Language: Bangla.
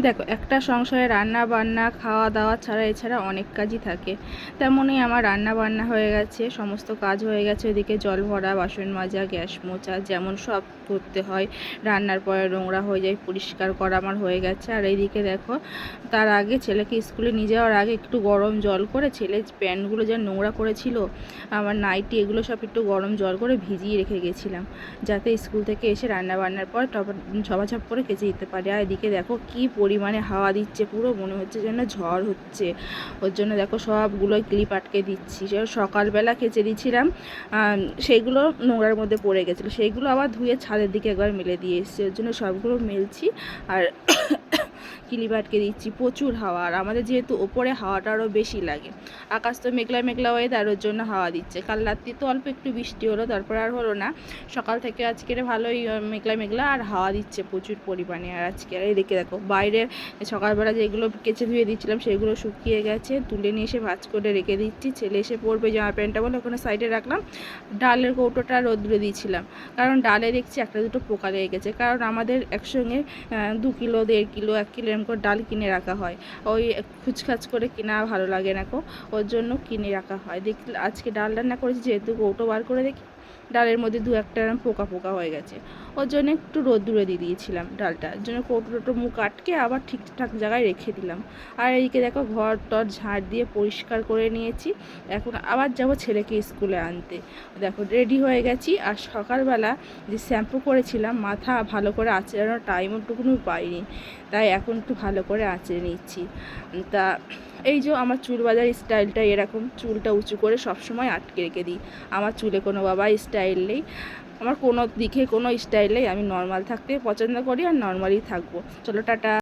দেখো, একটা সংসারে রান্না বান্না খাওয়া দাওয়া ছাড়া এছাড়া অনেক কাজই থাকে। তেমনই আমার রান্না বান্না হয়ে গেছে, সমস্ত কাজ হয়ে গেছে। ওদিকে জল ভরা, বাসন মাজা, গ্যাস মোছা, যেমন সব করতে হয়। রান্নার পরে নোংরা হয়ে যায়, পরিষ্কার করা আমার হয়ে গেছে। আর এইদিকে দেখো, তার আগে ছেলেকে স্কুলে নিয়ে যাওয়ার আগে একটু গরম জল করে ছেলে প্যান্টগুলো যা নোংরা করেছিল, আমার নাইটি, এগুলো সব একটু গরম জল করে ভিজিয়ে রেখে গেছিলাম, যাতে স্কুল থেকে এসে রান্না বান্নার পর ঝপাঝপ করে কেচে দিতে পারে। আর এদিকে দেখো কি পরিমাণে হাওয়া দিচ্ছে, পুরো মনে হচ্ছে যেন ঝড় হচ্ছে। ওর জন্য দেখো সবগুলো ক্লিপ আটকে দিচ্ছি। সকালবেলা কেচে দিচ্ছিলাম, সেইগুলো নোংরার মধ্যে পড়ে গেছিলো, সেইগুলো আবার ধুয়ে ছাদের দিকে একবার মেলে দিয়ে এসেছি। ওর জন্য সবগুলো মেলছি আর ক্লিপ আটকে দিচ্ছি। প্রচুর হাওয়া, আর আমাদের যেহেতু ওপরে হাওয়াটা আরও বেশি লাগে। আকাশ তো মেঘলা মেঘলা ওয়েদার, ওর জন্য হাওয়া দিচ্ছে। কাল রাত্রি তো অল্প একটু বৃষ্টি হলো, তারপর আর হলো না। সকাল থেকে আজকের ভালোই মেঘলা মেঘলা আর হাওয়া দিচ্ছে প্রচুর পরিমাণে। আর আজকে আর এদিকে দেখো, বাইরে সকালবেলা যেগুলো কেচে ধুয়ে দিচ্ছিলাম সেগুলো শুকিয়ে গেছে, তুলে নিয়ে এসে ভাঁজ করে রেখে দিচ্ছি। ছেলে এসে পড়বে জামা প্যান্টটা বলে ওখানে সাইডে রাখলাম। ডালের কৌটোটা রোদ্রে দিয়েছিলাম, কারণ ডালে দেখছি একটা দুটো পোকা লেগে গেছে। কারণ আমাদের একসঙ্গে 2 কিলো 1.5 কিলো 1 কিলো এরকম করে ডাল কিনে রাখা হয়। ওই খুচখাচ করে কেনা ভালো লাগে না, ওর জন্য কিনে রাখা হয়। দেখি আজকে ডাল রান্না করেছি, যেহেতু কৌটো বার করে দেখি ডালের মধ্যে 2-1টা পোকা পোকা হয়ে গেছে। ওর জন্য একটু রোদ্দুরে দিয়ে দিয়েছিলাম ডালটার জন্য, কৌটোটো মুখ আটকে আবার ঠিকঠাক জায়গায় রেখে দিলাম। আর এইদিকে দেখো, ঘর টর ঝাড় দিয়ে পরিষ্কার করে নিয়েছি। এখন আবার যাব ছেলেকে স্কুলে আনতে। দেখো রেডি হয়ে গেছি। আর সকালবেলা যে শ্যাম্পু করেছিলাম, মাথা ভালো করে আঁচড়ানোর টাইমটুকুনি পাইনি, তাই এখন একটু ভালো করে আঁচড়ে নিচ্ছি। তা এই যে আমার চুল বাঁধার স্টাইলটা এরকম, চুলটা উঁচু করে সবসময় আটকে রেখে দিই। আমার চুলে কোনো বাবা স্টাইল নেই, আমার কোনো দিকে কোনো স্টাইল নেই। আমি নর্মাল থাকতে পছন্দ করি আর নর্মালই থাকবো। চলো টাটা।